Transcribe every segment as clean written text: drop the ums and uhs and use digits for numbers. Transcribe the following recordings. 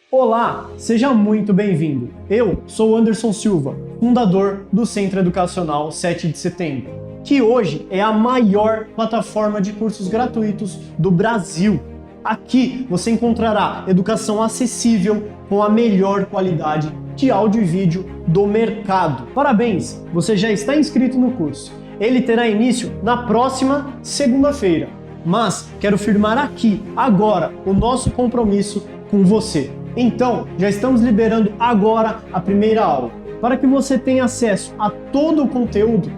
Olá, seja muito bem-vindo. Eu sou Anderson Silva, fundador do Centro Educacional 7 de Setembro, que hoje é a maior plataforma de cursos gratuitos do Brasil. Aqui você encontrará educação acessível com a melhor qualidade de áudio e vídeo do mercado. Parabéns, você já está inscrito no curso. Ele terá início na próxima segunda-feira. Mas quero firmar aqui, agora, o nosso compromisso com você. Então, já estamos liberando agora a primeira aula. Para que você tenha acesso a todo o conteúdo,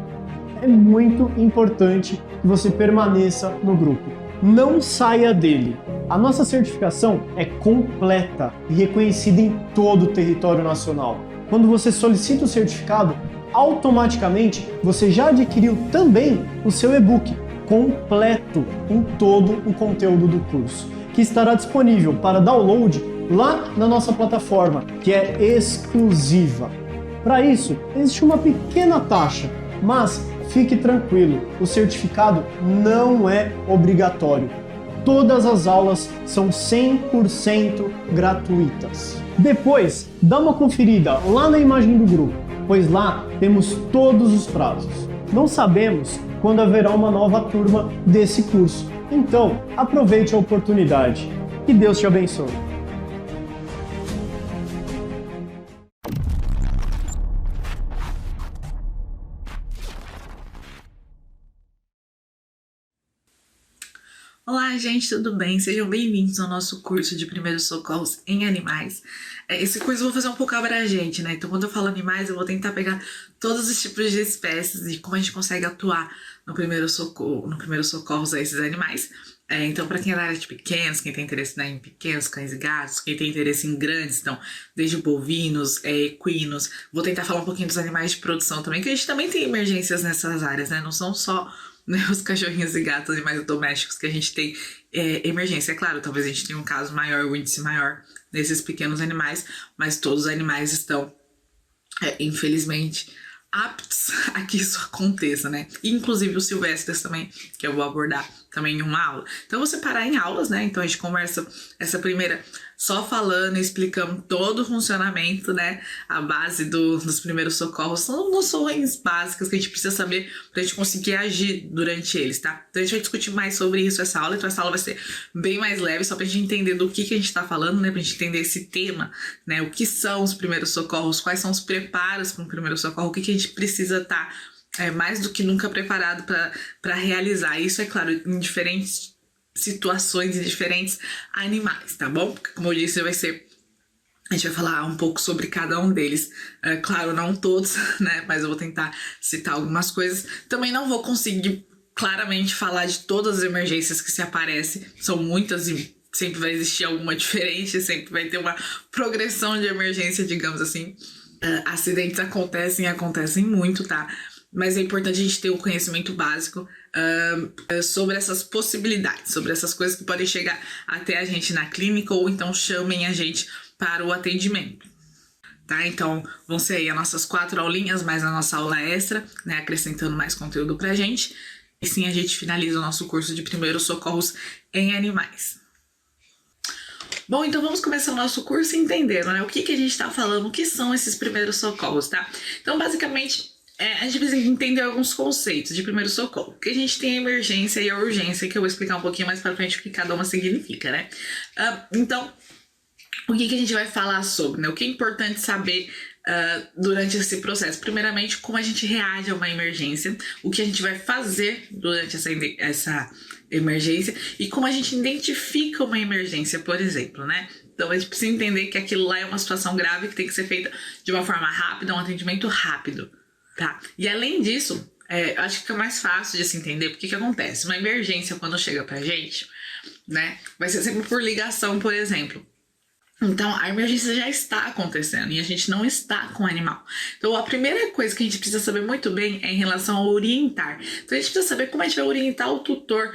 é muito importante que você permaneça no grupo. Não saia dele. A nossa certificação é completa e reconhecida em todo o território nacional. Quando você solicita o certificado, automaticamente você já adquiriu também o seu e-book completo em todo o conteúdo do curso, que estará disponível para download lá na nossa plataforma, que é exclusiva. Para isso, existe uma pequena taxa, mas fique tranquilo, o certificado não é obrigatório. Todas as aulas são 100% gratuitas. Depois, dá uma conferida lá na imagem do grupo, pois lá temos todos os prazos. Não sabemos quando haverá uma nova turma desse curso, então aproveite a oportunidade. Que Deus te abençoe. Olá, gente, tudo bem? Sejam bem-vindos ao nosso curso de Primeiros Socorros em Animais. Esse curso eu vou fazer um pouco abrangente, né? Então, quando eu falo animais, eu vou tentar pegar todos os tipos de espécies e como a gente consegue atuar no primeiro socorros a esses animais. Então, para quem é da área de pequenos, quem tem interesse em pequenos cães e gatos, quem tem interesse em grandes, então, desde bovinos, equinos, vou tentar falar um pouquinho dos animais de produção também, que a gente também tem emergências nessas áreas, né? Não são só os cachorrinhos e gatos, animais domésticos que a gente tem emergência. É claro, talvez a gente tenha um caso maior, um índice maior nesses pequenos animais, mas todos os animais estão, infelizmente, aptos a que isso aconteça, né? Inclusive os silvestres também, que eu vou abordar também em uma aula. Então, eu vou separar em aulas, né? Então, a gente conversa essa primeira só falando e explicando todo o funcionamento, né? A base dos primeiros socorros. São noções básicas que a gente precisa saber pra gente conseguir agir durante eles, tá? Então, a gente vai discutir mais sobre isso essa aula. Então, essa aula vai ser bem mais leve, só pra gente entender do que a gente tá falando, né? Pra gente entender esse tema, né? O que são os primeiros socorros, quais são os preparos para um primeiro socorro, o que a gente precisa estar mais do que nunca preparado para realizar. Isso, é claro, em diferentes situações e diferentes animais, tá bom? Porque, como eu disse, a gente vai falar um pouco sobre cada um deles. Claro, não todos, né? Mas eu vou tentar citar algumas coisas. Também não vou conseguir claramente falar de todas as emergências que se aparecem. São muitas e sempre vai existir alguma diferente, sempre vai ter uma progressão de emergência, digamos assim. Acidentes acontecem muito, tá? Mas é importante a gente ter um conhecimento básico sobre essas possibilidades, sobre essas coisas que podem chegar até a gente na clínica ou então chamem a gente para o atendimento. Tá? Então, vão ser aí as nossas 4 aulinhas, mais a nossa aula extra, né? Acrescentando mais conteúdo pra gente. E sim, a gente finaliza o nosso curso de Primeiros Socorros em Animais. Bom, então vamos começar o nosso curso entendendo, né? O que a gente tá falando, o que são esses primeiros socorros, tá? Então, basicamente, a gente precisa entender alguns conceitos de primeiro socorro. Porque a gente tem a emergência e a urgência, que eu vou explicar um pouquinho mais pra frente o que cada uma significa, né? Então, o que a gente vai falar sobre, né? O que é importante saber durante esse processo? Primeiramente, como a gente reage a uma emergência, o que a gente vai fazer durante essa emergência e como a gente identifica uma emergência, por exemplo, né? Então, a gente precisa entender que aquilo lá é uma situação grave que tem que ser feita de uma forma rápida, um atendimento rápido. Tá? E além disso, acho que fica mais fácil de se entender porque que acontece. Uma emergência, quando chega pra gente, né, vai ser sempre por ligação, por exemplo. Então, a emergência já está acontecendo e a gente não está com o animal. Então, a primeira coisa que a gente precisa saber muito bem é em relação ao orientar. Então, a gente precisa saber como a gente vai orientar o tutor,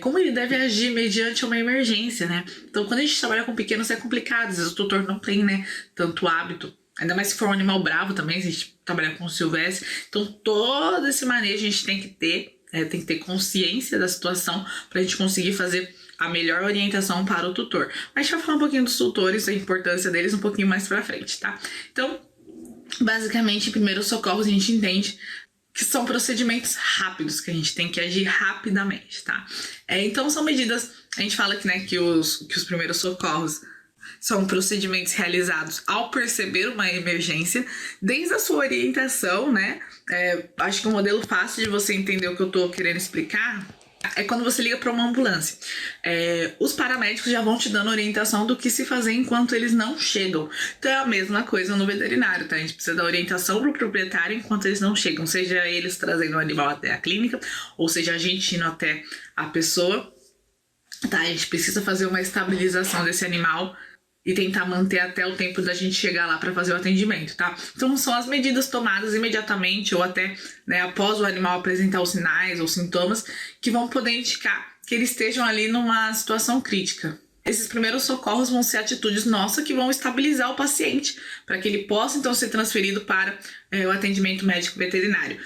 como ele deve agir mediante uma emergência, né? Então, quando a gente trabalha com pequenos é complicado, às vezes o tutor não tem, né, tanto hábito. Ainda mais se for um animal bravo também, se a gente trabalhar com silvestre. Então, todo esse manejo a gente tem que ter consciência da situação para a gente conseguir fazer a melhor orientação para o tutor. Mas a gente vai falar um pouquinho dos tutores, a importância deles um pouquinho mais pra frente, tá? Então, basicamente, em primeiros socorros a gente entende que são procedimentos rápidos, que a gente tem que agir rapidamente, tá? Então, são medidas, a gente fala que, né, que os primeiros socorros são procedimentos realizados ao perceber uma emergência, desde a sua orientação, né? Acho que um modelo fácil de você entender o que eu tô querendo explicar é quando você liga para uma ambulância. Os paramédicos já vão te dando orientação do que se fazer enquanto eles não chegam. Então é a mesma coisa no veterinário, tá? A gente precisa dar orientação pro proprietário enquanto eles não chegam, seja eles trazendo o animal até a clínica, ou seja a gente indo até a pessoa, tá? A gente precisa fazer uma estabilização desse animal e tentar manter até o tempo da gente chegar lá para fazer o atendimento, tá? Então são as medidas tomadas imediatamente ou até, né, após o animal apresentar os sinais ou sintomas que vão poder indicar que eles estejam ali numa situação crítica. Esses primeiros socorros vão ser atitudes nossas que vão estabilizar o paciente para que ele possa então ser transferido para o atendimento médico veterinário.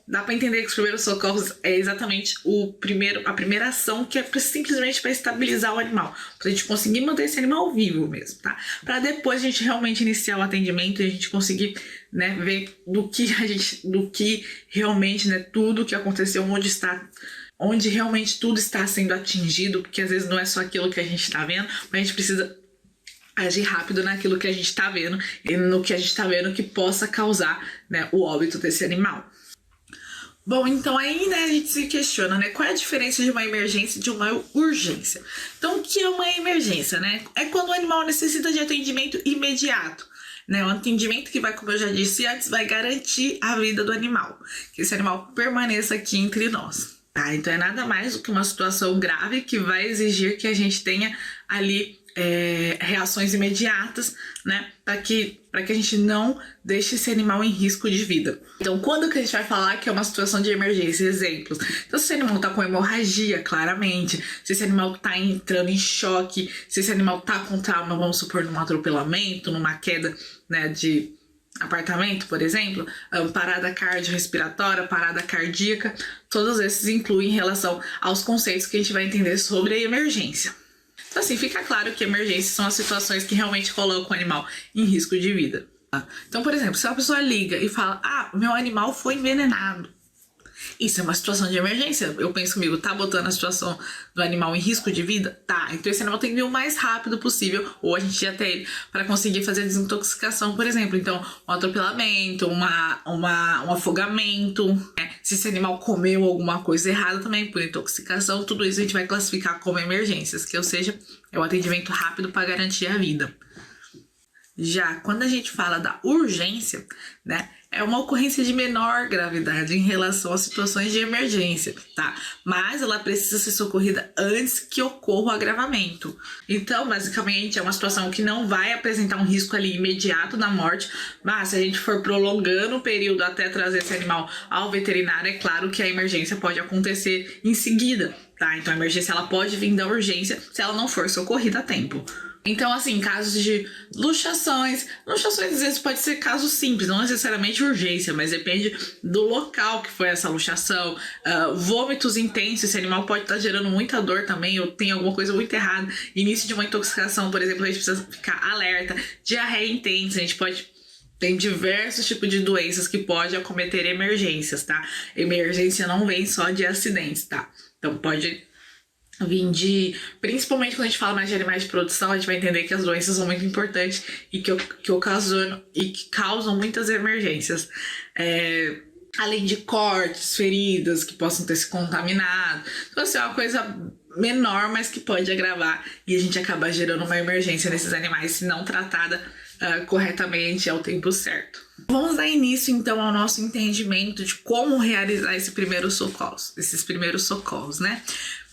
Dá para entender que os primeiros socorros é exatamente a primeira ação que é simplesmente para estabilizar o animal, para a gente conseguir manter esse animal vivo mesmo, tá? Para depois a gente realmente iniciar o atendimento e a gente conseguir, né, ver do que realmente, né, tudo que aconteceu, onde realmente tudo está sendo atingido, porque às vezes não é só aquilo que a gente está vendo, mas a gente precisa agir rápido naquilo que a gente está vendo e no que a gente está vendo que possa causar, né, o óbito desse animal. Bom, então aí, né, a gente se questiona, né, qual é a diferença de uma emergência e de uma urgência? Então, o que é uma emergência, né? É quando o animal necessita de atendimento imediato, né? Um atendimento que vai, como eu já disse antes, vai garantir a vida do animal, que esse animal permaneça aqui entre nós, tá? Então é nada mais do que uma situação grave que vai exigir que a gente tenha ali reações imediatas, né, para que a gente não deixe esse animal em risco de vida. Então, quando que a gente vai falar que é uma situação de emergência? Exemplos. Então, se esse animal tá com hemorragia, claramente, se esse animal tá entrando em choque, se esse animal tá com trauma, vamos supor, num atropelamento, numa queda, né, de apartamento, por exemplo, parada cardiorrespiratória, parada cardíaca, todos esses incluem em relação aos conceitos que a gente vai entender sobre a emergência. Então, assim, fica claro que emergências são as situações que realmente colocam o animal em risco de vida. Então, por exemplo, se uma pessoa liga e fala, meu animal foi envenenado. Isso é uma situação de emergência. Eu penso comigo, tá botando a situação do animal em risco de vida? Tá, então esse animal tem que ir o mais rápido possível, ou a gente ia até ele, para conseguir fazer desintoxicação, por exemplo. Então, um atropelamento, um afogamento, né? Se esse animal comeu alguma coisa errada também, por intoxicação, tudo isso a gente vai classificar como emergências, que ou seja, é o atendimento rápido para garantir a vida. Já quando a gente fala da urgência, né, é uma ocorrência de menor gravidade em relação às situações de emergência, tá? Mas ela precisa ser socorrida antes que ocorra o agravamento. Então, basicamente, é uma situação que não vai apresentar um risco ali imediato da morte, mas se a gente for prolongando o período até trazer esse animal ao veterinário, é claro que a emergência pode acontecer em seguida, tá? Então, a emergência ela pode vir da urgência se ela não for socorrida a tempo. Então, assim, casos de luxações às vezes pode ser caso simples, não necessariamente urgência, mas depende do local que foi essa luxação. Vômitos intensos, esse animal pode estar gerando muita dor também, ou tem alguma coisa muito errada. Início de uma intoxicação, por exemplo, a gente precisa ficar alerta. Diarreia intensa, a gente pode... Tem diversos tipos de doenças que podem acometer emergências, tá? Emergência não vem só de acidentes, tá? Então pode... principalmente quando a gente fala mais de animais de produção, a gente vai entender que as doenças são muito importantes e que ocasionam e que causam muitas emergências. Além de cortes, feridas que possam ter se contaminado. Então, assim, é uma coisa menor, mas que pode agravar e a gente acaba gerando uma emergência nesses animais se não tratada corretamente ao tempo certo. Vamos dar início, então, ao nosso entendimento de como realizar esses primeiros socorros, né?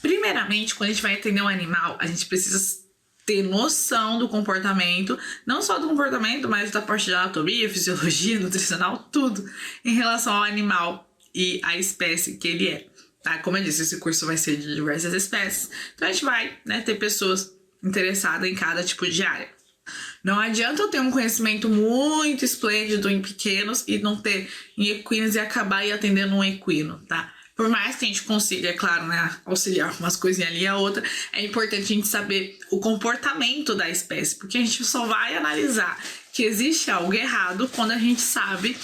Primeiramente, quando a gente vai atender um animal, a gente precisa ter noção do comportamento, não só do comportamento, mas da parte de anatomia, fisiologia, nutricional, tudo em relação ao animal e à espécie que ele é, tá? Como eu disse, esse curso vai ser de diversas espécies, então a gente vai, né, ter pessoas interessadas em cada tipo de área. Não adianta eu ter um conhecimento muito esplêndido em pequenos e não ter em equinos e acabar atendendo um equino, tá? Por mais que a gente consiga, é claro, né, auxiliar umas coisinhas ali e a outra, é importante a gente saber o comportamento da espécie, porque a gente só vai analisar que existe algo errado quando a gente sabe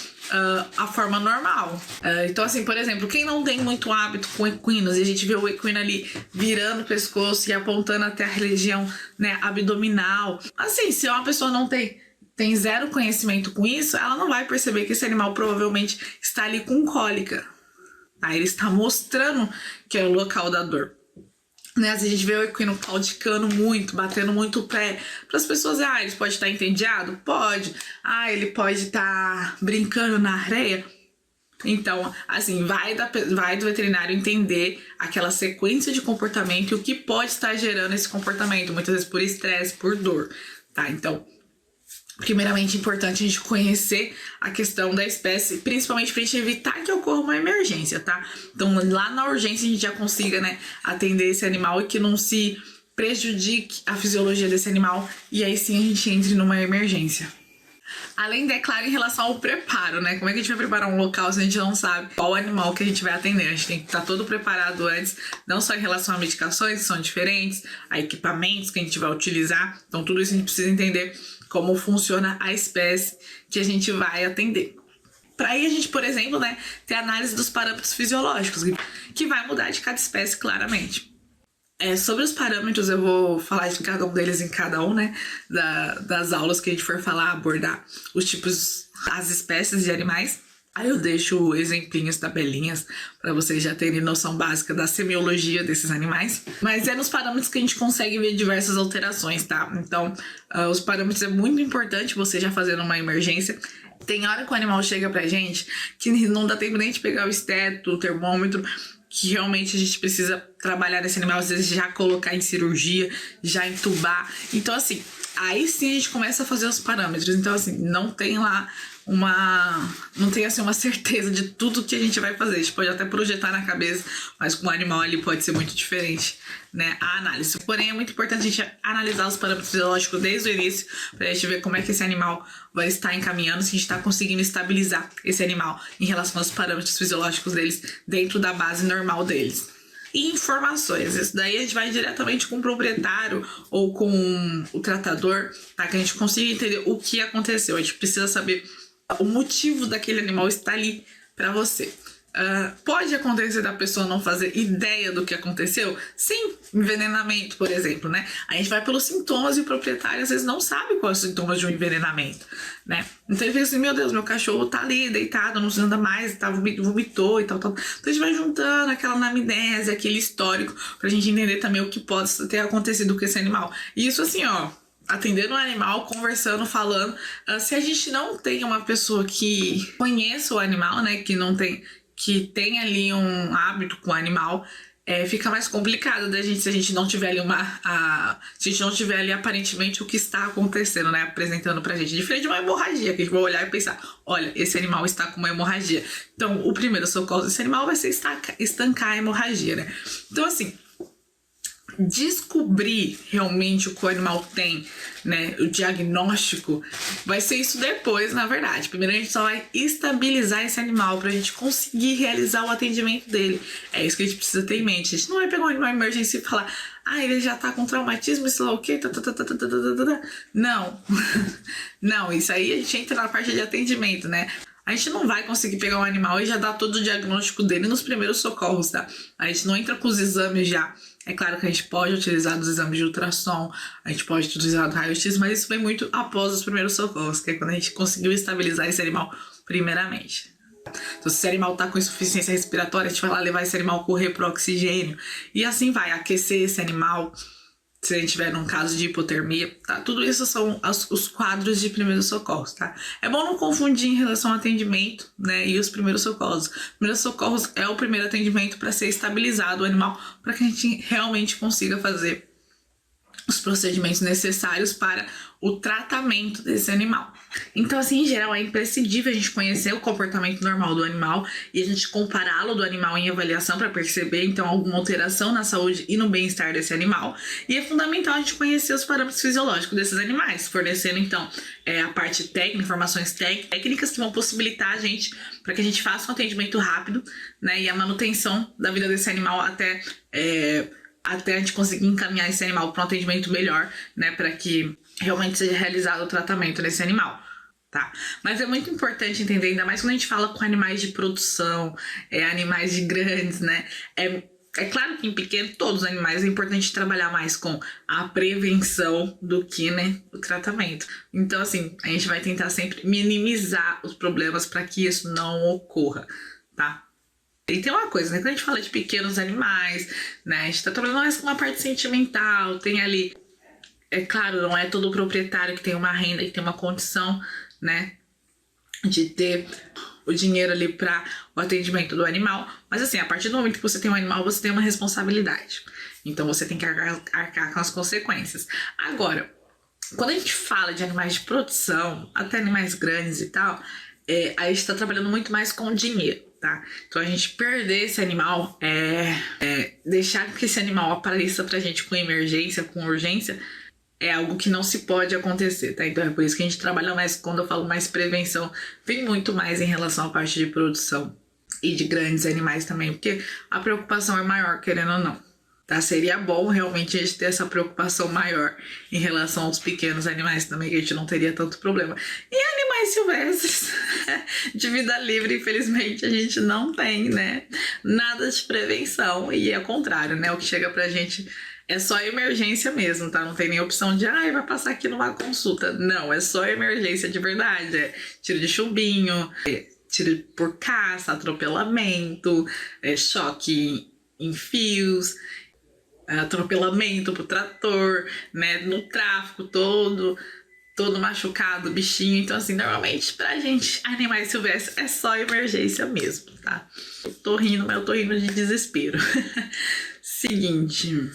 a forma normal. Então, assim, por exemplo, quem não tem muito hábito com equinos e a gente vê o equino ali virando o pescoço e apontando até a região, né, abdominal, assim, se uma pessoa não tem zero conhecimento com isso, ela não vai perceber que esse animal provavelmente está ali com cólica. Tá? Ele está mostrando que é o local da dor. Né? Às vezes a gente vê o equino claudicando muito, batendo muito o pé. Para as pessoas, ele pode estar entediado? Pode. Ele pode estar brincando na areia? Então, assim, vai do veterinário entender aquela sequência de comportamento e o que pode estar gerando esse comportamento. Muitas vezes por estresse, por dor. Tá? Então, primeiramente, é importante a gente conhecer a questão da espécie, principalmente para a gente evitar que ocorra uma emergência, tá? Então, lá na urgência, a gente já consiga, né, atender esse animal e que não se prejudique a fisiologia desse animal, e aí sim a gente entre numa emergência. Além, é claro, em relação ao preparo, né? Como é que a gente vai preparar um local se a gente não sabe qual animal que a gente vai atender? A gente tem que estar todo preparado antes, não só em relação a medicações, que são diferentes, a equipamentos que a gente vai utilizar. Então, tudo isso a gente precisa entender como funciona a espécie que a gente vai atender. Para aí a gente, por exemplo, né, ter análise dos parâmetros fisiológicos, que vai mudar de cada espécie claramente. Sobre os parâmetros, eu vou falar de cada um deles em cada um, né, das aulas que a gente for falar, abordar os tipos, as espécies de animais. Aí eu deixo exemplinhos, tabelinhas, para vocês já terem noção básica da semiologia desses animais. Mas é nos parâmetros que a gente consegue ver diversas alterações, tá? Então, os parâmetros é muito importante você já fazer uma emergência. Tem hora que o animal chega pra gente que não dá tempo nem de pegar o esteto, o termômetro, que realmente a gente precisa trabalhar nesse animal, às vezes já colocar em cirurgia, já entubar. Então, assim, aí sim a gente começa a fazer os parâmetros. Então, assim, não tem lá não tem assim uma certeza de tudo que a gente vai fazer. A gente pode até projetar na cabeça, mas com o animal ali pode ser muito diferente, né, a análise. Porém, é muito importante a gente analisar os parâmetros fisiológicos desde o início, pra gente ver como é que esse animal vai estar encaminhando, se a gente está conseguindo estabilizar esse animal em relação aos parâmetros fisiológicos deles dentro da base normal deles. E informações, isso daí a gente vai diretamente com o proprietário ou com o tratador, tá? Que a gente consiga entender o que aconteceu. A gente precisa saber o motivo daquele animal estar ali para você. Pode acontecer da pessoa não fazer ideia do que aconteceu? Sim, envenenamento, por exemplo, né? A gente vai pelos sintomas e o proprietário às vezes não sabe quais são os sintomas de um envenenamento, né? Então ele fica assim, meu Deus, meu cachorro tá ali deitado, não se anda mais, tá, vomitou e tal. Então a gente vai juntando aquela anamnese, aquele histórico, pra gente entender também o que pode ter acontecido com esse animal. E isso assim, atendendo o animal, conversando, falando. Se a gente não tem uma pessoa que conheça o animal, né, que tem ali um hábito com o animal, fica mais complicado da gente se a gente não tiver ali se a gente não tiver ali aparentemente o que está acontecendo, né, apresentando pra gente. Diferente de uma hemorragia, que a gente vai olhar e pensar, olha, esse animal está com uma hemorragia. Então, o primeiro socorro desse animal vai ser estancar a hemorragia, né. Então, assim, descobrir realmente o que o animal tem, né, o diagnóstico, vai ser isso depois, na verdade. Primeiro a gente só vai estabilizar esse animal pra gente conseguir realizar o atendimento dele. É isso que a gente precisa ter em mente. A gente não vai pegar um animal em emergência e falar, ele já tá com traumatismo, sei lá o quê, não. Não, isso aí a gente entra na parte de atendimento, né. A gente não vai conseguir pegar um animal e já dar todo o diagnóstico dele nos primeiros socorros, tá? A gente não entra com os exames já. É claro que a gente pode utilizar dos exames de ultrassom, a gente pode utilizar do raio-x, mas isso vem muito após os primeiros socorros, que é quando a gente conseguiu estabilizar esse animal primeiramente. Então, se esse animal tá com insuficiência respiratória, a gente vai lá levar esse animal correr pro oxigênio. E assim vai, aquecer esse animal, se a gente tiver num caso de hipotermia, tá? Tudo isso são os quadros de primeiros socorros, tá? É bom não confundir em relação ao atendimento, né, e os primeiros socorros. Primeiros socorros é o primeiro atendimento para ser estabilizado o animal, para que a gente realmente consiga fazer os procedimentos necessários para o tratamento desse animal. Então, assim, em geral, é imprescindível a gente conhecer o comportamento normal do animal e a gente compará-lo do animal em avaliação para perceber, então, alguma alteração na saúde e no bem-estar desse animal. E é fundamental a gente conhecer os parâmetros fisiológicos desses animais, fornecendo, então, a parte técnica, informações técnicas que vão possibilitar a gente, para que a gente faça um atendimento rápido, né, e a manutenção da vida desse animal até a gente conseguir encaminhar esse animal para um atendimento melhor, né, para que realmente seja realizado o tratamento nesse animal, tá? Mas é muito importante entender, ainda mais quando a gente fala com animais de produção, animais de grandes, né? É claro que em pequeno, todos os animais, é importante trabalhar mais com a prevenção do que, né, o tratamento. Então, assim, a gente vai tentar sempre minimizar os problemas para que isso não ocorra, tá? E tem uma coisa, né? Quando a gente fala de pequenos animais, né? A gente tá trabalhando mais com uma parte sentimental, tem ali... É claro, não é todo proprietário que tem uma renda, que tem uma condição, né? De ter o dinheiro ali para o atendimento do animal. Mas assim, a partir do momento que você tem um animal, você tem uma responsabilidade. Então você tem que arcar com as consequências. Agora, quando a gente fala de animais de produção, até animais grandes e tal, a gente tá trabalhando muito mais com dinheiro, tá? Então a gente perder esse animal, deixar que esse animal apareça pra gente com emergência, com urgência, é algo que não se pode acontecer, tá? Então é por isso que a gente trabalha mais, quando eu falo mais prevenção, vem muito mais em relação à parte de produção e de grandes animais também, porque a preocupação é maior, querendo ou não, tá? Seria bom realmente a gente ter essa preocupação maior em relação aos pequenos animais também, que a gente não teria tanto problema. E animais silvestres de vida livre, infelizmente, a gente não tem, né? Nada de prevenção, e é o contrário, né? O que chega pra gente é só emergência mesmo, tá? Não tem nem opção de, vai passar aqui numa consulta. Não, é só emergência de verdade. É tiro de chumbinho, tiro por caça, atropelamento, choque em fios, atropelamento pro trator, né? No tráfico todo machucado, bichinho. Então, assim, normalmente pra gente, animais silvestres é só emergência mesmo, tá? Eu tô rindo, mas eu tô rindo de desespero. Seguinte...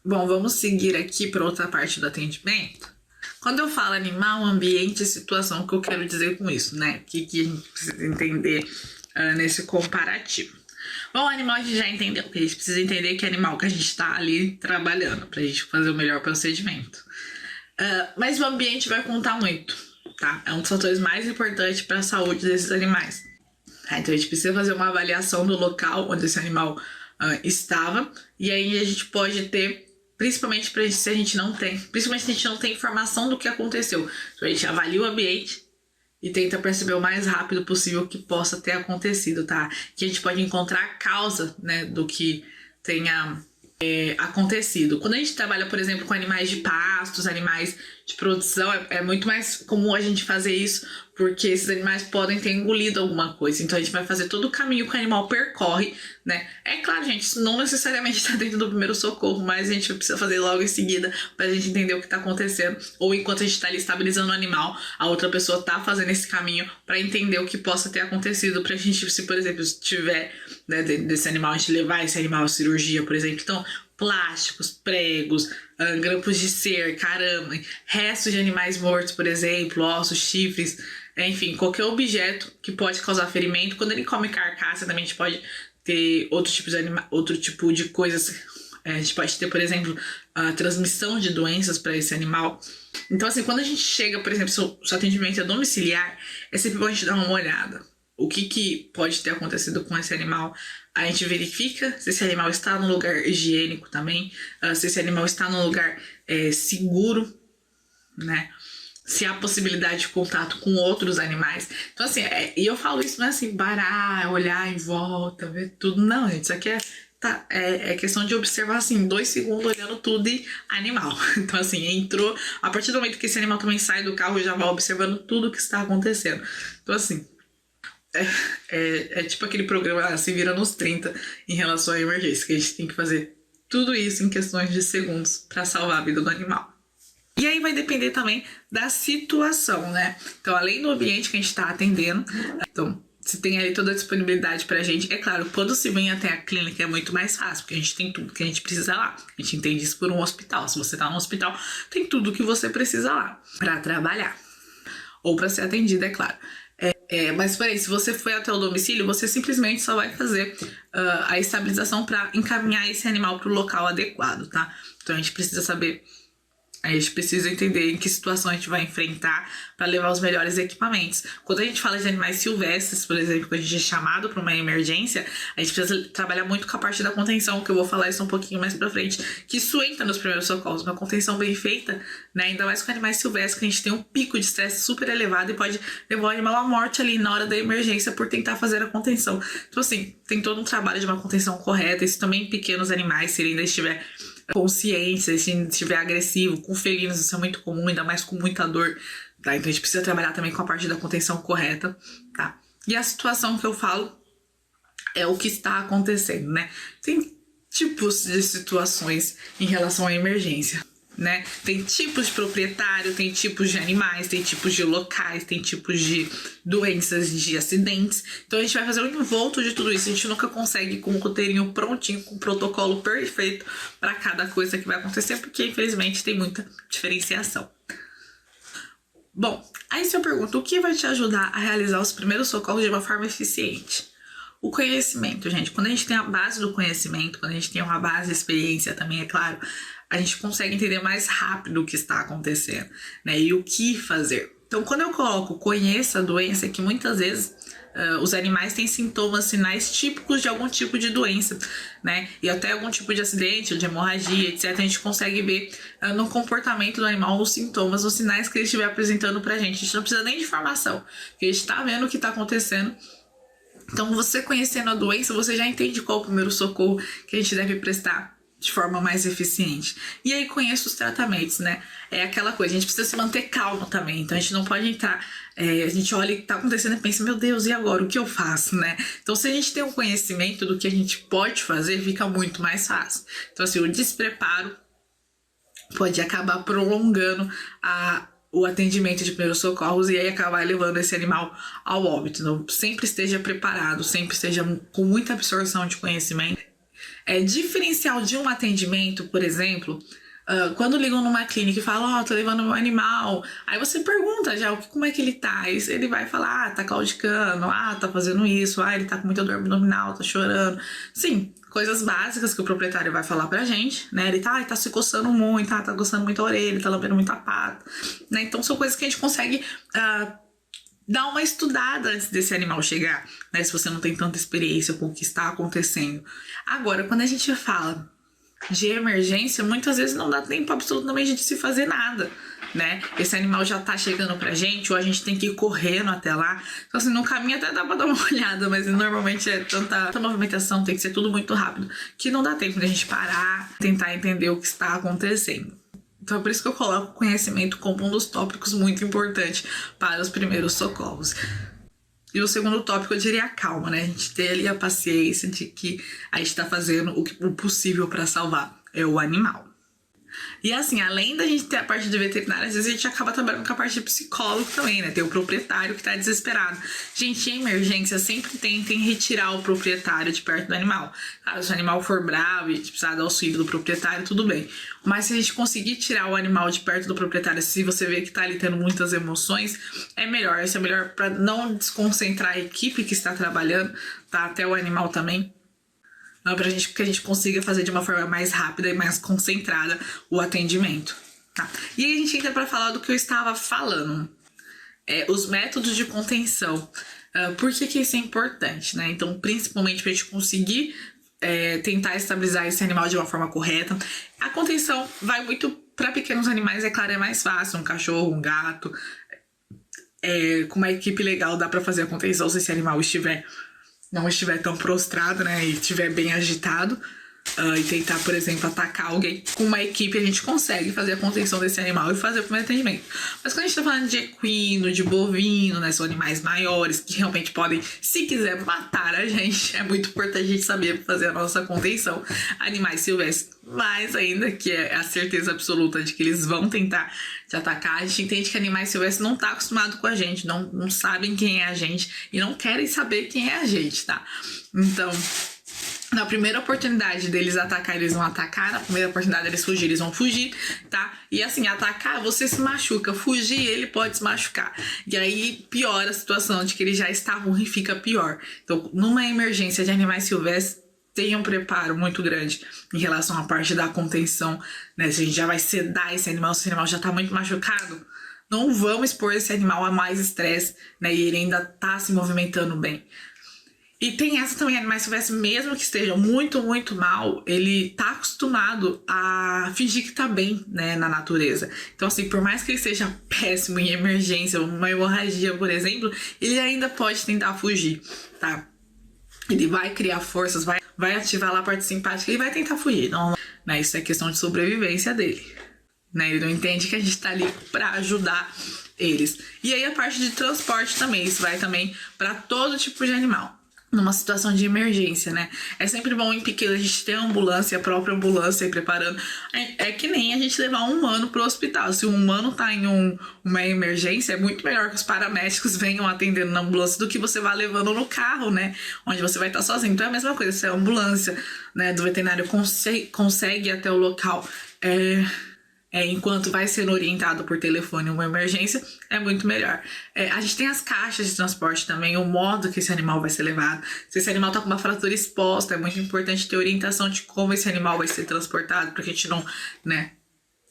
Bom, vamos seguir aqui para outra parte do atendimento. Quando eu falo animal, ambiente e situação, o que eu quero dizer com isso, né? O que a gente precisa entender nesse comparativo? Bom, animal a gente já entendeu, porque a gente precisa entender que animal que a gente está ali trabalhando, para a gente fazer o melhor procedimento. Mas o ambiente vai contar muito, tá? É um dos fatores mais importantes para a saúde desses animais. Então a gente precisa fazer uma avaliação do local onde esse animal estava, e aí a gente pode ter, principalmente se a gente não tem informação do que aconteceu. Então a gente avalia o ambiente e tenta perceber o mais rápido possível o que possa ter acontecido, tá? Que a gente pode encontrar a causa, né, do que tenha acontecido. Quando a gente trabalha, por exemplo, com animais de pastos, animais de produção, é muito mais comum a gente fazer isso, porque esses animais podem ter engolido alguma coisa. Então a gente vai fazer todo o caminho que o animal percorre, né? É claro, gente, isso não necessariamente está dentro do primeiro socorro, mas a gente precisa fazer logo em seguida pra gente entender o que tá acontecendo. Ou enquanto a gente tá ali estabilizando o animal, a outra pessoa tá fazendo esse caminho pra entender o que possa ter acontecido, pra gente, se por exemplo, se tiver, né, desse animal, a gente levar esse animal à cirurgia, por exemplo. Então, plásticos, pregos, grampos de cerca, arame, restos de animais mortos, por exemplo, ossos, chifres, enfim, qualquer objeto que pode causar ferimento. Quando ele come carcaça, também a gente pode ter outro tipo de coisas. A gente pode ter, por exemplo, a transmissão de doenças para esse animal. Então, assim, quando a gente chega, por exemplo, se o atendimento é domiciliar, é sempre bom a gente dar uma olhada. O que pode ter acontecido com esse animal? A gente verifica se esse animal está num lugar higiênico também, se esse animal está num lugar seguro, né? Se há possibilidade de contato com outros animais. Então, assim, e eu falo isso não é assim, parar, olhar em volta, ver tudo. Não, gente, isso aqui é questão de observar, assim, 2 segundos olhando tudo e animal. Então, assim, entrou, a partir do momento que esse animal também sai do carro, já vai observando tudo o que está acontecendo. Então, assim, é tipo aquele programa Se Vira nos 30 em relação à emergência, que a gente tem que fazer tudo isso em questões de segundos para salvar a vida do animal. E aí vai depender também da situação, né? Então, além do ambiente que a gente está atendendo, então, se tem aí toda a disponibilidade pra gente. É claro, quando se vem até a clínica é muito mais fácil, porque a gente tem tudo que a gente precisa lá. A gente entende isso por um hospital. Se você tá no hospital, tem tudo que você precisa lá pra trabalhar. Ou pra ser atendida, é claro. Mas, porém, se você foi até o domicílio, você simplesmente só vai fazer a estabilização para encaminhar esse animal para o local adequado, tá? Então, a gente precisa saber, a gente precisa entender em que situação a gente vai enfrentar para levar os melhores equipamentos. Quando a gente fala de animais silvestres, por exemplo, quando a gente é chamado para uma emergência, a gente precisa trabalhar muito com a parte da contenção, que eu vou falar isso um pouquinho mais pra frente, que isso entra nos primeiros socorros. Uma contenção bem feita, né? Ainda mais com animais silvestres, que a gente tem um pico de estresse super elevado e pode levar o animal à morte ali na hora da emergência por tentar fazer a contenção. Então, assim, tem todo um trabalho de uma contenção correta. Isso também em pequenos animais, se ele ainda estiver consciente, se ele estiver agressivo. Com felinos isso é muito comum, ainda mais com muita dor, tá? Então a gente precisa trabalhar também com a parte da contenção correta, tá? E a situação que eu falo é o que está acontecendo, né? Tem tipos de situações em relação à emergência, né? Tem tipos de proprietário, tem tipos de animais, tem tipos de locais, tem tipos de doenças, de acidentes. Então a gente vai fazer um envolto de tudo isso. A gente nunca consegue com um roteirinho prontinho, com um protocolo perfeito para cada coisa que vai acontecer, porque infelizmente tem muita diferenciação. Bom, aí se eu pergunto, o que vai te ajudar a realizar os primeiros socorros de uma forma eficiente? O conhecimento, gente. Quando a gente tem a base do conhecimento, quando a gente tem uma base de experiência também, é claro, a gente consegue entender mais rápido o que está acontecendo, né? E o que fazer. Então, quando eu coloco conheça a doença, é que muitas vezes os animais têm sintomas, sinais típicos de algum tipo de doença, né? E até algum tipo de acidente, de hemorragia, etc. A gente consegue ver no comportamento do animal os sintomas, os sinais que ele estiver apresentando pra gente. A gente não precisa nem de informação, porque a gente tá vendo o que tá acontecendo. Então, você conhecendo a doença, você já entende qual é o primeiro socorro que a gente deve prestar de forma mais eficiente. E aí conheço os tratamentos, né? É aquela coisa, a gente precisa se manter calmo também. Então a gente não pode entrar, a gente olha o que tá acontecendo e pensa, meu Deus, e agora? O que eu faço, né? Então se a gente tem um conhecimento do que a gente pode fazer, fica muito mais fácil. Então assim, o despreparo pode acabar prolongando o atendimento de primeiros socorros e aí acabar levando esse animal ao óbito. Então sempre esteja preparado, sempre esteja com muita absorção de conhecimento. Diferencial de um atendimento, por exemplo, quando ligam numa clínica e falam, tô levando meu animal, aí você pergunta já como é que ele tá, aí ele vai falar, tá claudicando, tá fazendo isso, ele tá com muita dor abdominal, tá chorando. Sim, coisas básicas que o proprietário vai falar pra gente, né? Ele tá se coçando muito, tá coçando muito a orelha, tá lambendo muita pata, né? Então são coisas que a gente consegue dar uma estudada antes desse animal chegar, né? Se você não tem tanta experiência com o que está acontecendo. Agora, quando a gente fala de emergência, muitas vezes não dá tempo absolutamente de se fazer nada, né? Esse animal já tá chegando pra gente, ou a gente tem que ir correndo até lá. Então, assim, no caminho até dá pra dar uma olhada, mas normalmente é tanta movimentação, tem que ser tudo muito rápido, que não dá tempo de a gente parar, tentar entender o que está acontecendo. Então é por isso que eu coloco o conhecimento como um dos tópicos muito importantes para os primeiros socorros. E o segundo tópico eu diria a calma, né? A gente ter ali a paciência de que a gente está fazendo o possível para salvar o animal. E assim, além da gente ter a parte de veterinário, às vezes a gente acaba trabalhando com a parte de psicólogo também, né? Tem o proprietário que tá desesperado. Gente, em emergência, sempre tentem retirar o proprietário de perto do animal. Cara, se o animal for bravo e precisar do auxílio do proprietário, tudo bem. Mas se a gente conseguir tirar o animal de perto do proprietário, se você vê que tá ali tendo muitas emoções, é melhor. Isso é melhor para não desconcentrar a equipe que está trabalhando, tá? Até o animal também. Pra gente, que a gente consiga fazer de uma forma mais rápida e mais concentrada o atendimento, tá? E aí a gente entra para falar do que eu estava falando, os métodos de contenção. Por que isso é importante, né? Então, principalmente para a gente conseguir tentar estabilizar esse animal de uma forma correta. A contenção vai muito para pequenos animais, é claro, é mais fácil, um cachorro, um gato. Com uma equipe legal dá para fazer a contenção se esse animal não estiver tão prostrado, né, e estiver bem agitado. e tentar, por exemplo, atacar alguém. Com uma equipe, a gente consegue fazer a contenção desse animal e fazer o primeiro atendimento. Mas quando a gente tá falando de equino, de bovino, né, são animais maiores que realmente podem, se quiser, matar a gente, é muito importante a gente saber fazer a nossa contenção. Animais silvestres, mais ainda, que é a certeza absoluta de que eles vão tentar te atacar. A gente entende que animais silvestres não tá acostumado com a gente, não sabem quem é a gente e não querem saber quem é a gente, tá? Então, na primeira oportunidade deles atacar, eles vão atacar. Na primeira oportunidade deles fugir, eles vão fugir, tá? E assim, atacar, você se machuca. Fugir, ele pode se machucar. E aí, piora a situação de que ele já está ruim, fica pior. Então, numa emergência de animais silvestres, tenha um preparo muito grande em relação à parte da contenção, né? Se a gente já vai sedar esse animal, se esse animal já tá muito machucado, não vamos expor esse animal a mais estresse, né? E ele ainda tá se movimentando bem. E tem essa também, animais silvestres, mesmo que esteja muito, muito mal, ele tá acostumado a fingir que tá bem, né, na natureza. Então, assim, por mais que ele seja péssimo em emergência, uma hemorragia, por exemplo, ele ainda pode tentar fugir, tá? Ele vai criar forças, vai ativar lá a parte simpática e vai tentar fugir. Não, né, isso é questão de sobrevivência dele, né? Ele não entende que a gente tá ali pra ajudar eles. E aí a parte de transporte também, isso vai também pra todo tipo de animal. Numa situação de emergência, né? É sempre bom em pequeno a gente ter a ambulância, a própria ambulância aí preparando. É que nem a gente levar um humano pro hospital. Se um humano tá em uma emergência, é muito melhor que os paramédicos venham atendendo na ambulância do que você vá levando no carro, né? Onde você vai estar sozinho. Então é a mesma coisa, se a ambulância, né, do veterinário consegue ir até o local enquanto vai sendo orientado por telefone uma emergência, é muito melhor. A gente tem as caixas de transporte também, o modo que esse animal vai ser levado. Se esse animal tá com uma fratura exposta, é muito importante ter orientação de como esse animal vai ser transportado, para que a gente não, né,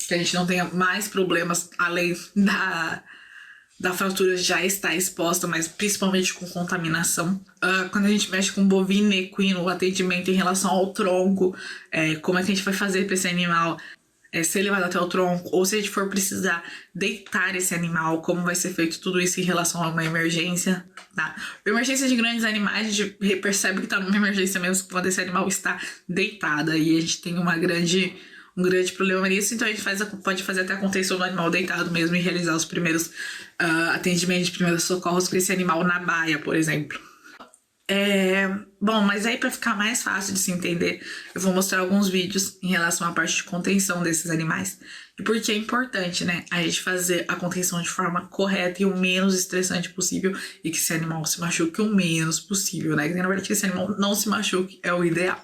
que a gente não tenha mais problemas além da fratura já estar exposta, mas principalmente com contaminação. Quando a gente mexe com bovino e equino, o atendimento em relação ao tronco, como é que a gente vai fazer para esse animal ser levado até o tronco, ou se a gente for precisar deitar esse animal, como vai ser feito tudo isso em relação a uma emergência, tá? Emergência de grandes animais, a gente percebe que tá numa emergência mesmo quando esse animal está deitado, e a gente tem um grande problema nisso, então a gente pode fazer até a contenção do animal deitado mesmo e realizar os primeiros atendimentos de primeiros socorros com esse animal na baia, por exemplo. Bom, mas aí para ficar mais fácil de se entender, eu vou mostrar alguns vídeos em relação à parte de contenção desses animais. E porque é importante, né, a gente fazer a contenção de forma correta e o menos estressante possível, e que esse animal se machuque o menos possível, né? Que na verdade que esse animal não se machuque é o ideal.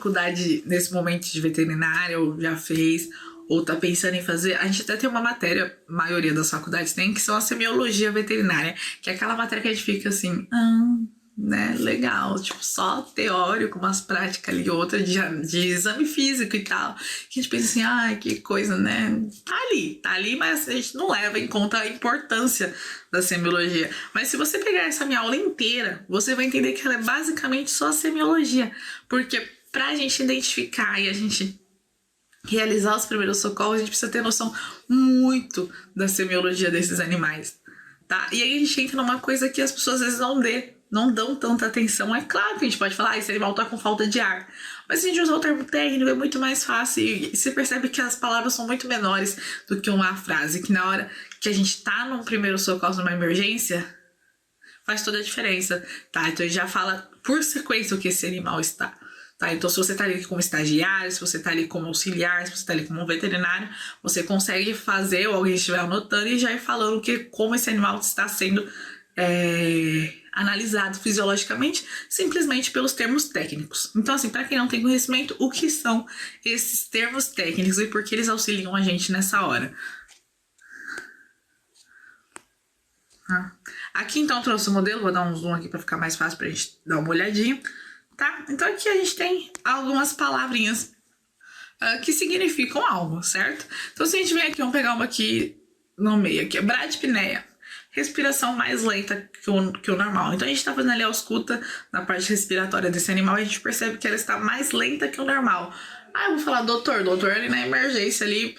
faculdade nesse momento de veterinária, ou já fez, ou tá pensando em fazer, a gente até tem uma matéria, a maioria das faculdades tem, que são a semiologia veterinária, que é aquela matéria que a gente fica assim, né, legal, tipo, só teórico, umas práticas ali, outra de exame físico e tal, que a gente pensa assim, ai, que coisa, né, tá ali, mas a gente não leva em conta a importância da semiologia. Mas se você pegar essa minha aula inteira, você vai entender que ela é basicamente só semiologia, porque pra gente identificar e a gente realizar os primeiros socorros, a gente precisa ter noção muito da semiologia desses animais, tá? E aí a gente entra numa coisa que as pessoas às vezes não dão tanta atenção. É claro que a gente pode falar, esse animal tá com falta de ar. Mas se a gente usar o termo técnico, é muito mais fácil. E você percebe que as palavras são muito menores do que uma frase. Que na hora que a gente tá num primeiro socorro, numa emergência, faz toda a diferença, tá? Então a gente já fala por sequência o que esse animal está. Tá? Então, se você tá ali como estagiário, se você tá ali como auxiliar, se você tá ali como veterinário, você consegue fazer, ou alguém estiver anotando e já ir falando como esse animal está sendo analisado fisiologicamente, simplesmente pelos termos técnicos. Então, assim, para quem não tem conhecimento, o que são esses termos técnicos e por que eles auxiliam a gente nessa hora? Aqui, então, eu trouxe o modelo, vou dar um zoom aqui para ficar mais fácil pra gente dar uma olhadinha. Tá? Então aqui a gente tem algumas palavrinhas que significam algo, certo? Então se a gente vem aqui, vamos pegar uma aqui no meio, aqui, bradipneia, respiração mais lenta que o normal. Então a gente tá fazendo ali a ausculta na parte respiratória desse animal e a gente percebe que ela está mais lenta que o normal. Eu vou falar, doutor ali na emergência ali,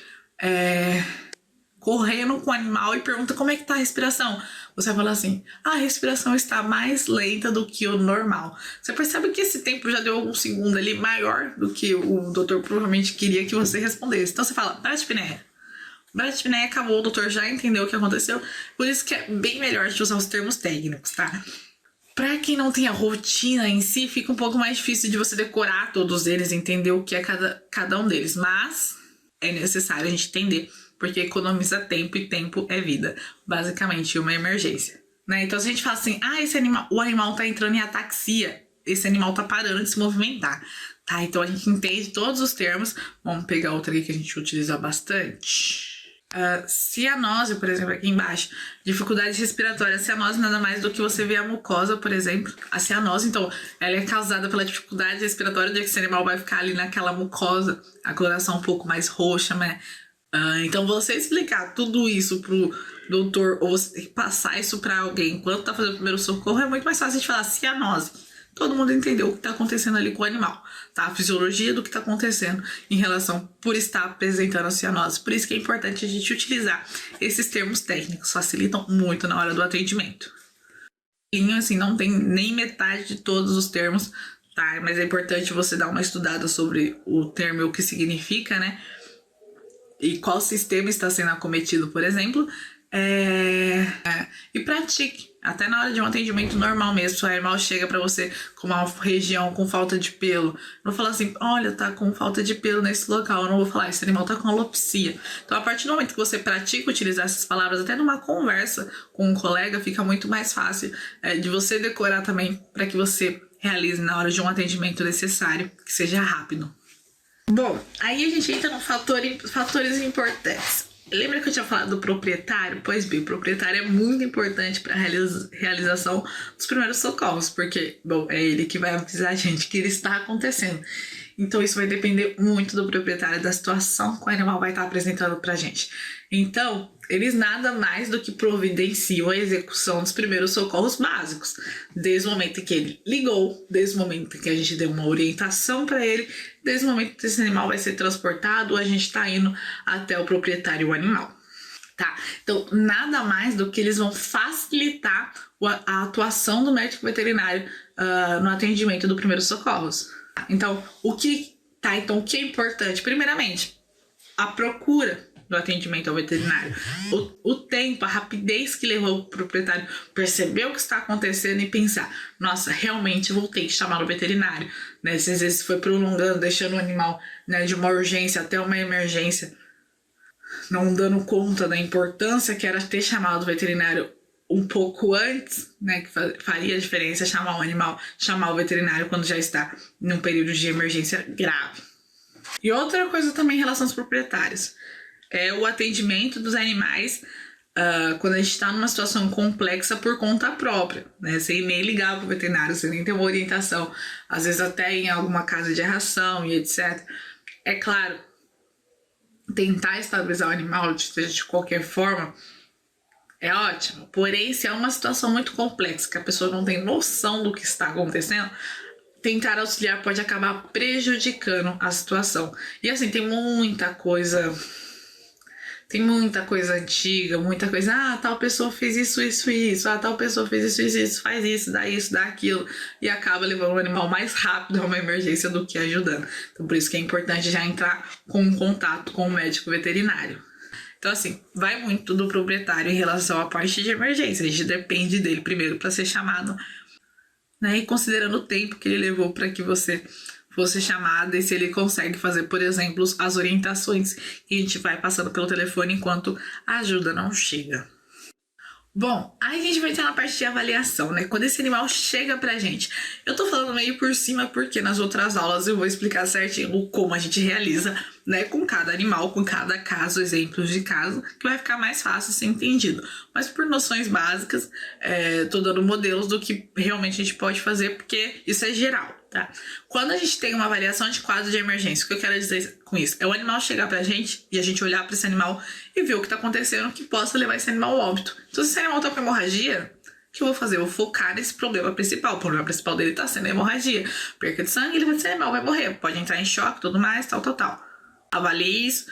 correndo com o animal e pergunta como é que tá a respiração. Você vai falar assim, a respiração está mais lenta do que o normal. Você percebe que esse tempo já deu algum segundo ali maior do que o doutor provavelmente queria que você respondesse. Então você fala, bradipneia. Bradipneia acabou, o doutor já entendeu o que aconteceu. Por isso que é bem melhor de usar os termos técnicos, tá? Pra quem não tem a rotina em si, fica um pouco mais difícil de você decorar todos eles, entender o que é cada um deles. Mas é necessário a gente entender, porque economiza tempo e tempo é vida, basicamente uma emergência, né? Então se a gente fala assim, o animal tá entrando em ataxia, esse animal tá parando de se movimentar, tá? Então a gente entende todos os termos. Vamos pegar outra aqui que a gente utiliza bastante. Cianose, por exemplo, aqui embaixo, dificuldade respiratória. A cianose nada mais do que você vê a mucosa, por exemplo. A cianose, então, ela é causada pela dificuldade respiratória, onde esse animal vai ficar ali naquela mucosa, a coloração um pouco mais roxa, né? Então você explicar tudo isso pro doutor ou você passar isso pra alguém enquanto tá fazendo o primeiro socorro é muito mais fácil de falar cianose. Todo mundo entendeu o que tá acontecendo ali com o animal, tá? A fisiologia do que tá acontecendo em relação por estar apresentando a cianose. Por isso que é importante a gente utilizar esses termos técnicos, facilitam muito na hora do atendimento. Assim, não tem nem metade de todos os termos, tá? Mas é importante você dar uma estudada sobre o termo e o que significa, né? E qual sistema está sendo acometido, por exemplo, e pratique, até na hora de um atendimento normal mesmo, se o animal chega para você com uma região com falta de pelo, não vou falar assim, olha, tá com falta de pelo nesse local, eu não vou falar, esse animal tá com alopecia. Então, a partir do momento que você pratica utilizar essas palavras, até numa conversa com um colega, fica muito mais fácil de você decorar também, para que você realize na hora de um atendimento necessário, que seja rápido. Bom, aí a gente entra no fatores importantes. Lembra que eu tinha falado do proprietário? Pois bem, o proprietário é muito importante para a realização dos primeiros socorros, porque, bom, é ele que vai avisar a gente que ele está acontecendo. Então isso vai depender muito do proprietário, da situação que o animal vai estar apresentando pra gente. Então, eles nada mais do que providenciam a execução dos primeiros socorros básicos. Desde o momento que ele ligou, desde o momento que a gente deu uma orientação para ele, desde o momento que esse animal vai ser transportado, a gente está indo até o proprietário e o animal. Tá? Então, nada mais do que eles vão facilitar a atuação do médico veterinário no atendimento do primeiros socorros. Então, o que é importante? Primeiramente, a procura do atendimento ao veterinário, o tempo, a rapidez que levou o proprietário perceber o que está acontecendo e pensar, nossa, realmente vou ter que chamar o veterinário, né? Se às vezes foi prolongando, deixando o animal, né, de uma urgência até uma emergência, não dando conta da importância que era ter chamado o veterinário um pouco antes, né, que faria a diferença chamar o animal, chamar o veterinário quando já está num período de emergência grave. E outra coisa também em relação aos proprietários é o atendimento dos animais quando a gente está numa situação complexa por conta própria, né, sem nem ligar para o veterinário, sem nem ter uma orientação, às vezes até em alguma casa de ração e etc. É claro, tentar estabilizar o animal, seja de qualquer forma, é ótimo. Porém, se é uma situação muito complexa, que a pessoa não tem noção do que está acontecendo, tentar auxiliar pode acabar prejudicando a situação. E assim, tem muita coisa antiga, muita coisa, tal pessoa fez isso, tal pessoa fez isso, faz isso, dá aquilo, e acaba levando o animal mais rápido a uma emergência do que ajudando. Então, por isso que é importante já entrar com um contato com o médico veterinário. Então, assim, vai muito do proprietário em relação à parte de emergência. A gente depende dele primeiro para ser chamado, né? E considerando o tempo que ele levou para que você fosse chamada e se ele consegue fazer, por exemplo, as orientações que a gente vai passando pelo telefone enquanto a ajuda não chega. Bom, aí a gente vai entrar na parte de avaliação, né? Quando esse animal chega pra gente. Eu tô falando meio por cima porque nas outras aulas eu vou explicar certinho como a gente realiza, né? Com cada animal, com cada caso, exemplos de caso, que vai ficar mais fácil ser entendido. Mas por noções básicas, tô dando modelos do que realmente a gente pode fazer, porque isso é geral, tá? Quando a gente tem uma avaliação de quadro de emergência, o que eu quero dizer com isso? É o animal chegar pra gente e a gente olhar pra esse animal e ver o que tá acontecendo que possa levar esse animal ao óbito. Então, se esse animal tá com hemorragia, o que eu vou fazer? Eu vou focar nesse problema principal. O problema principal dele tá sendo a hemorragia. Perca de sangue, esse animal vai morrer. Pode entrar em choque, tudo mais, tal. Avalie isso,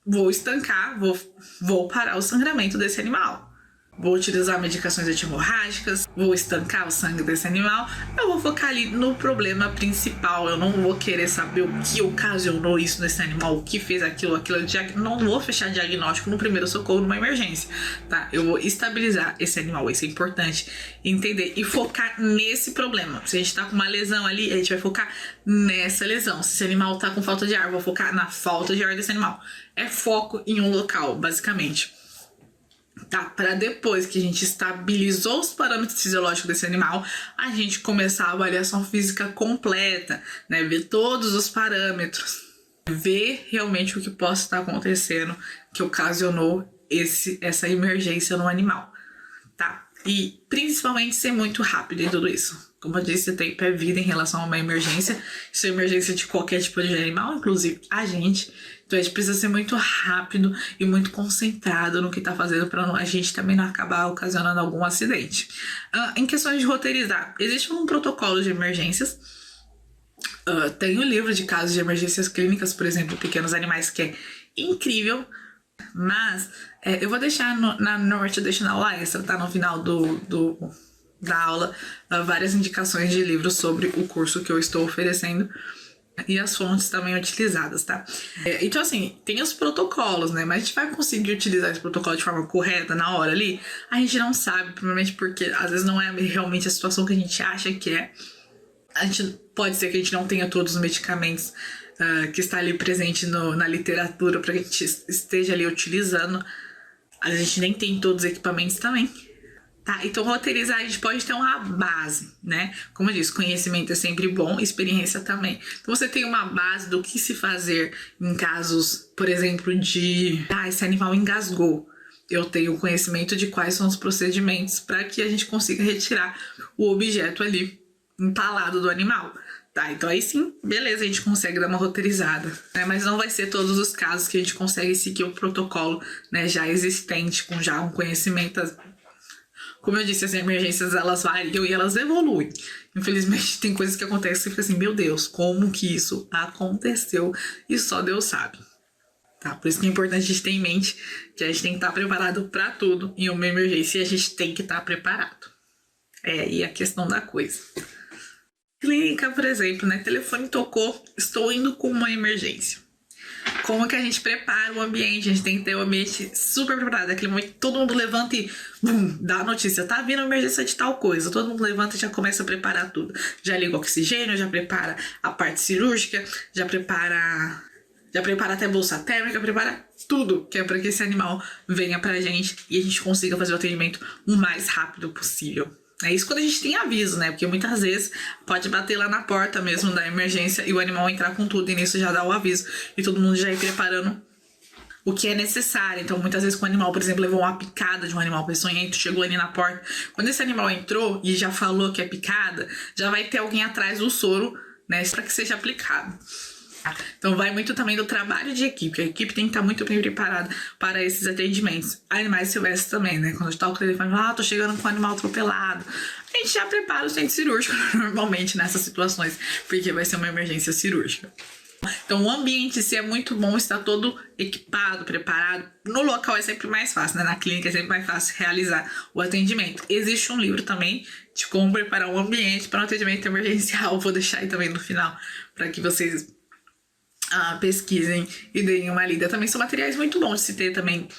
vou estancar, vou parar o sangramento desse animal. Vou utilizar medicações antihemorrágicas, vou estancar o sangue desse animal. Eu vou focar ali no problema principal. Eu não vou querer saber o que ocasionou isso nesse animal, o que fez aquilo. Não vou fechar diagnóstico no primeiro socorro, numa emergência, tá? Eu vou estabilizar esse animal, isso é importante entender. E focar nesse problema. Se a gente tá com uma lesão ali, a gente vai focar nessa lesão. Se esse animal tá com falta de ar, eu vou focar na falta de ar desse animal. É foco em um local, basicamente. Tá, para depois que a gente estabilizou os parâmetros fisiológicos desse animal, a gente começar a avaliação física completa, né? Ver todos os parâmetros, ver realmente o que possa estar acontecendo que ocasionou essa emergência no animal, tá? E principalmente ser muito rápido em tudo isso. Como eu disse, tempo é vida em relação a uma emergência. Isso é emergência de qualquer tipo de animal, inclusive a gente. Então a gente precisa ser muito rápido e muito concentrado no que está fazendo para a gente também não acabar ocasionando algum acidente. Em questões de roteirizar, existe um protocolo de emergências. Tem o livro de casos de emergências clínicas, por exemplo, Pequenos Animais, que é incrível. Mas eu vou deixar normalmente eu deixo na aula extra, tá? No final da aula, várias indicações de livros sobre o curso que eu estou oferecendo e as fontes também utilizadas, tá? Então, assim, tem os protocolos, né? Mas a gente vai conseguir utilizar esse protocolo de forma correta na hora ali? A gente não sabe, provavelmente porque às vezes não é realmente a situação que a gente acha que é. Pode ser que a gente não tenha todos os medicamentos que está ali presente na literatura para que a gente esteja ali utilizando. A gente nem tem todos os equipamentos também. Tá, então roteirizar a gente pode ter uma base, né? Como eu disse, conhecimento é sempre bom, experiência também. Então você tem uma base do que se fazer em casos, por exemplo, de esse animal engasgou. Eu tenho conhecimento de quais são os procedimentos para que a gente consiga retirar o objeto ali empalado do animal. Tá, então aí sim, beleza, a gente consegue dar uma roteirizada, né? Mas não vai ser todos os casos que a gente consegue seguir o protocolo, né, já existente, com já um conhecimento. Como eu disse, as emergências, elas variam e elas evoluem. Infelizmente, tem coisas que acontecem e você fica assim, meu Deus, como que isso aconteceu? E só Deus sabe. Tá? Por isso que é importante a gente ter em mente que a gente tem que estar preparado para tudo em uma emergência e a gente tem que estar preparado. E a questão da coisa. Clínica, por exemplo, né? Telefone tocou, estou indo com uma emergência. Como que a gente prepara o ambiente? A gente tem que ter o ambiente super preparado. Aquele momento que todo mundo levanta e dá a notícia. Tá vindo emergência de tal coisa. Todo mundo levanta e já começa a preparar tudo. Já liga o oxigênio, já prepara a parte cirúrgica, já Já prepara até bolsa térmica, prepara tudo, que é para que esse animal venha pra gente e a gente consiga fazer o atendimento o mais rápido possível. É isso quando a gente tem aviso, né? Porque muitas vezes pode bater lá na porta mesmo da emergência e o animal entrar com tudo, e nisso já dá o aviso e todo mundo já ir preparando o que é necessário. Então, muitas vezes, quando o animal, por exemplo, levou uma picada de um animal peçonhento, chegou ali na porta, quando esse animal entrou e já falou que é picada, já vai ter alguém atrás do soro, né, para que seja aplicado. Então, vai muito também do trabalho de equipe. A equipe tem que estar muito bem preparada para esses atendimentos. Animais silvestres também, né? Quando a gente tá com o telefone, tô chegando com um animal atropelado. A gente já prepara o centro cirúrgico normalmente nessas situações, porque vai ser uma emergência cirúrgica. Então, o ambiente em si é muito bom, está todo equipado, preparado. No local é sempre mais fácil, né? Na clínica é sempre mais fácil realizar o atendimento. Existe um livro também de como preparar um ambiente para um atendimento emergencial. Vou deixar aí também no final para que vocês pesquisem e deem uma lida. Também são materiais muito bons de se ter também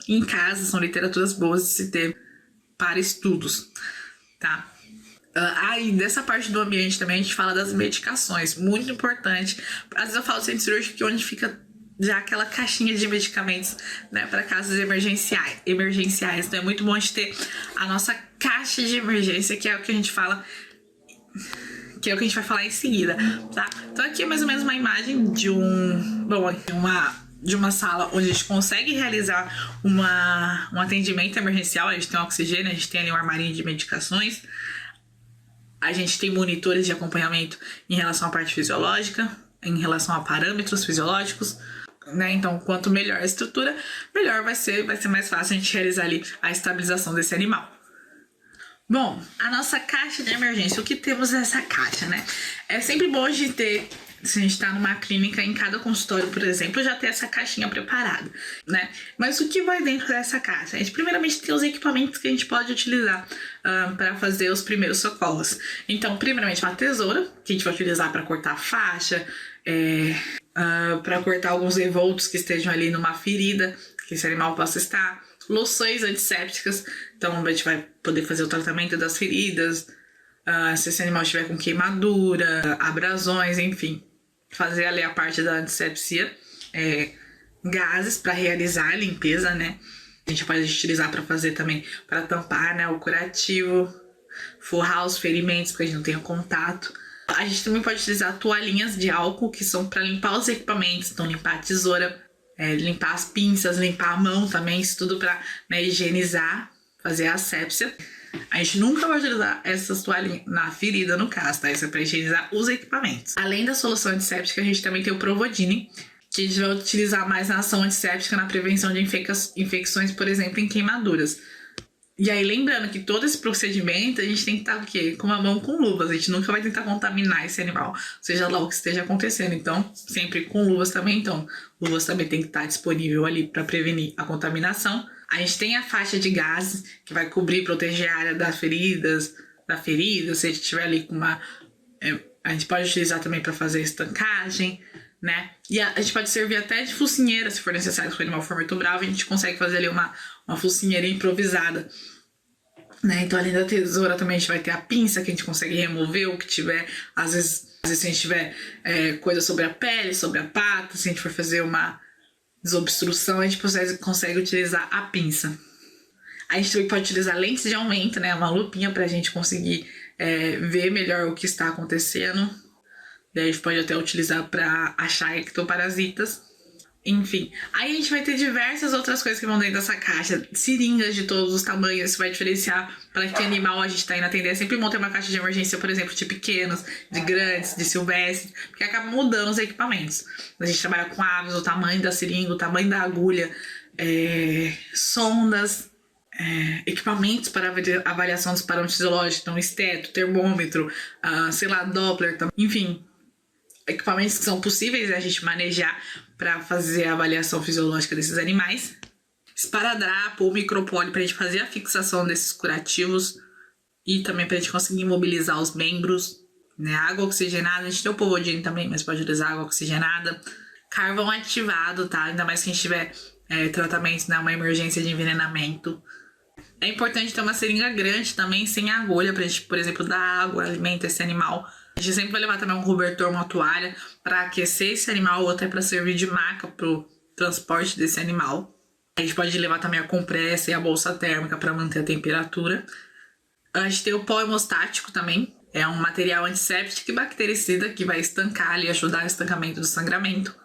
em casa, são literaturas boas de se ter para estudos, tá? Aí, dessa parte do ambiente também, a gente fala das medicações, muito importante. Às vezes eu falo do centro cirúrgico, que é onde fica já aquela caixinha de medicamentos, né, para casos emergenciais. Então é muito bom a gente ter a nossa caixa de emergência, que é o que a gente fala, que é o que a gente vai falar em seguida, tá? Então aqui é mais ou menos uma imagem de uma sala onde a gente consegue realizar um atendimento emergencial. A gente tem um oxigênio, a gente tem ali um armarinho de medicações. A gente tem monitores de acompanhamento em relação à parte fisiológica, em relação a parâmetros fisiológicos, né? Então, quanto melhor a estrutura, melhor vai ser mais fácil a gente realizar ali a estabilização desse animal. Bom, a nossa caixa de emergência, o que temos nessa caixa, né? É sempre bom a gente ter, se a gente tá numa clínica, em cada consultório, por exemplo, já ter essa caixinha preparada, né? Mas o que vai dentro dessa caixa? A gente primeiramente tem os equipamentos que a gente pode utilizar para fazer os primeiros socorros. Então, primeiramente, uma tesoura, que a gente vai utilizar para cortar faixa, para cortar alguns envoltos que estejam ali numa ferida, que esse animal possa estar. Loções antissépticas, então a gente vai poder fazer o tratamento das feridas, se esse animal estiver com queimadura, abrasões, enfim, fazer ali a parte da antissepsia, gases para realizar a limpeza, né? A gente pode utilizar para fazer também, para tampar, né, o curativo, forrar os ferimentos para que a gente não tenha contato. A gente também pode utilizar toalhinhas de álcool, que são para limpar os equipamentos, então limpar a tesoura, limpar as pinças, limpar a mão também, isso tudo para, né, higienizar, fazer a asepsia. A gente nunca vai utilizar essas toalhinhas na ferida, no caso, tá? Isso é para higienizar os equipamentos. Além da solução antisséptica, a gente também tem o Provodine, que a gente vai utilizar mais na ação antisséptica na prevenção de infecções, por exemplo, em queimaduras. E aí, lembrando que todo esse procedimento, a gente tem que estar o quê? Com a mão com luvas. A gente nunca vai tentar contaminar esse animal, seja lá o que esteja acontecendo. Então, sempre com luvas também. Então, luvas também tem que estar disponível ali para prevenir a contaminação. A gente tem a faixa de gases, que vai cobrir, proteger a área das feridas, se a gente tiver ali com uma... a gente pode utilizar também para fazer estancagem, né? E a gente pode servir até de focinheira, se for necessário, se o animal for muito bravo, a gente consegue fazer ali uma focinheira improvisada, né? Então, além da tesoura, também a gente vai ter a pinça, que a gente consegue remover o que tiver, às vezes se a gente tiver coisa sobre a pele, sobre a pata, se a gente for fazer uma desobstrução, a gente consegue utilizar a pinça. A gente também pode utilizar lentes de aumento, né? Uma lupinha pra gente conseguir ver melhor o que está acontecendo. Daí a gente pode até utilizar para achar ectoparasitas. Enfim, aí a gente vai ter diversas outras coisas que vão dentro dessa caixa. Seringas de todos os tamanhos, isso vai diferenciar para que animal a gente está indo atender. É sempre bom ter uma caixa de emergência, por exemplo, de pequenos, de grandes, de silvestres, porque acaba mudando os equipamentos. A gente trabalha com aves, o tamanho da seringa, o tamanho da agulha, sondas, equipamentos para avaliação dos parâmetros fisiológicos, então esteto, termômetro, Doppler, enfim, equipamentos que são possíveis a gente manejar para fazer a avaliação fisiológica desses animais. Esparadrapo ou micropólio para a gente fazer a fixação desses curativos e também para a gente conseguir imobilizar os membros, né? Água oxigenada, a gente tem o Povodine também, mas pode utilizar água oxigenada. Carvão ativado, tá? Ainda mais que a gente tiver tratamento, né? Uma emergência de envenenamento. É importante ter uma seringa grande também, sem agulha, pra gente, por exemplo, dar água, alimento a esse animal, A gente sempre vai levar também um cobertor, uma toalha para aquecer esse animal ou até para servir de maca pro transporte desse animal. A gente pode levar também a compressa e a bolsa térmica para manter a temperatura. A gente tem o pó hemostático também. É um material antisséptico e bactericida que vai estancar ali, ajudar no estancamento do sangramento.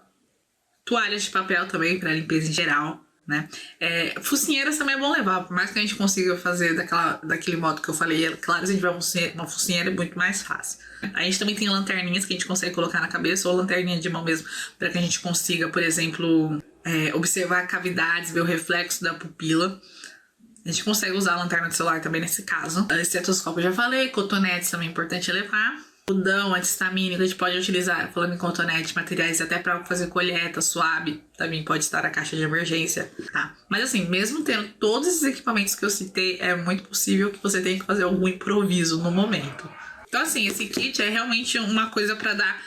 Toalhas de papel também para limpeza em geral, né? Focinheiras também é bom levar, por mais que a gente consiga fazer daquele modo que eu falei. Claro, se a gente tiver uma focinheira é muito mais fácil. A gente também tem lanterninhas que a gente consegue colocar na cabeça ou lanterninha de mão mesmo, para que a gente consiga, por exemplo, observar cavidades, ver o reflexo da pupila. A gente consegue usar a lanterna do celular também nesse caso. Estetoscópio eu já falei, cotonetes também é importante levar. Algodão anti-histamínico a gente pode utilizar, falando em cotonete, materiais até para fazer colheita suave, também pode estar na caixa de emergência, tá? Mas assim, mesmo tendo todos esses equipamentos que eu citei, é muito possível que você tenha que fazer algum improviso no momento. Então assim, esse kit é realmente uma coisa para dar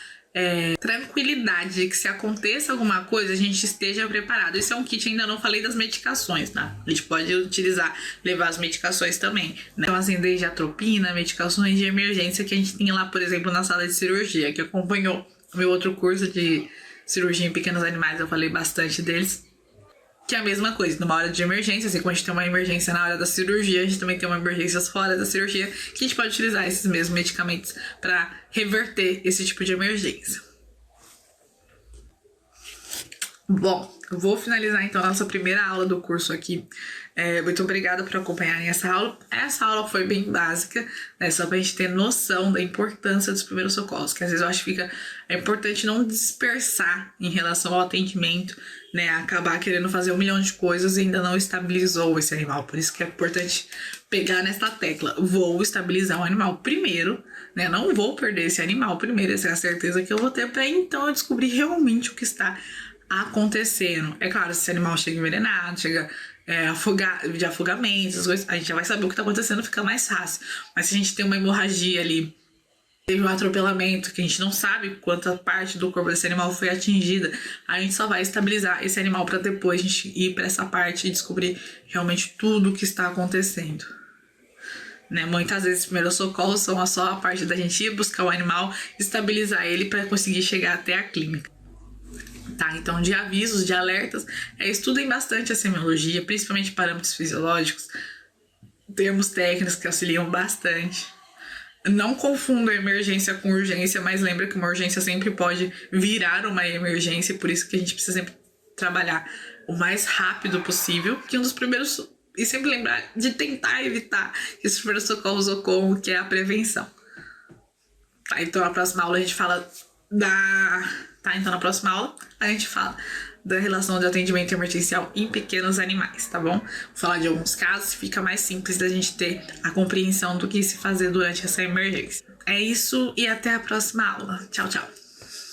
tranquilidade, que se aconteça alguma coisa, a gente esteja preparado. Esse é um kit, ainda não falei das medicações, tá? A gente pode utilizar, levar as medicações também, né? Então assim, desde atropina, medicações de emergência que a gente tem lá, por exemplo, na sala de cirurgia, que acompanhou o meu outro curso de cirurgia em pequenos animais, eu falei bastante deles. Que é a mesma coisa, numa hora de emergência, assim, quando a gente tem uma emergência na hora da cirurgia, a gente também tem uma emergência fora da cirurgia, que a gente pode utilizar esses mesmos medicamentos para reverter esse tipo de emergência. Bom, eu vou finalizar então a nossa primeira aula do curso aqui. Muito obrigada por acompanharem essa aula. Essa aula foi bem básica, né, só pra gente ter noção da importância dos primeiros socorros, que às vezes eu acho que é importante não dispersar em relação ao atendimento, né, acabar querendo fazer 1 milhão de coisas e ainda não estabilizou esse animal. Por isso que é importante pegar nessa tecla. Vou estabilizar o animal primeiro, né, não vou perder esse animal primeiro, essa é a certeza que eu vou ter para então eu descobrir realmente o que está acontecendo. É claro, se esse animal chega envenenado, chega de afogamento, essas coisas, a gente já vai saber o que está acontecendo, fica mais fácil. Mas se a gente tem uma hemorragia ali, teve um atropelamento, que a gente não sabe quanta parte do corpo desse animal foi atingida, a gente só vai estabilizar esse animal para depois a gente ir para essa parte e descobrir realmente tudo o que está acontecendo. Né? Muitas vezes, primeiros socorros são só a parte da gente ir buscar o animal, estabilizar ele para conseguir chegar até a clínica. Tá, então de avisos, de alertas, estudem bastante a semiologia, principalmente parâmetros fisiológicos, termos técnicos que auxiliam bastante. Não confunda emergência com urgência, mas lembra que uma urgência sempre pode virar uma emergência, por isso que a gente precisa sempre trabalhar o mais rápido possível, que um dos primeiros, e sempre lembrar de tentar evitar que esses primeiros socorros ocorram, que é a prevenção. Tá, então na próxima aula a gente fala então na próxima aula a gente fala da relação de atendimento emergencial em pequenos animais, tá bom? Vou falar de alguns casos, fica mais simples da gente ter a compreensão do que se fazer durante essa emergência. É isso e até a próxima aula. Tchau, tchau!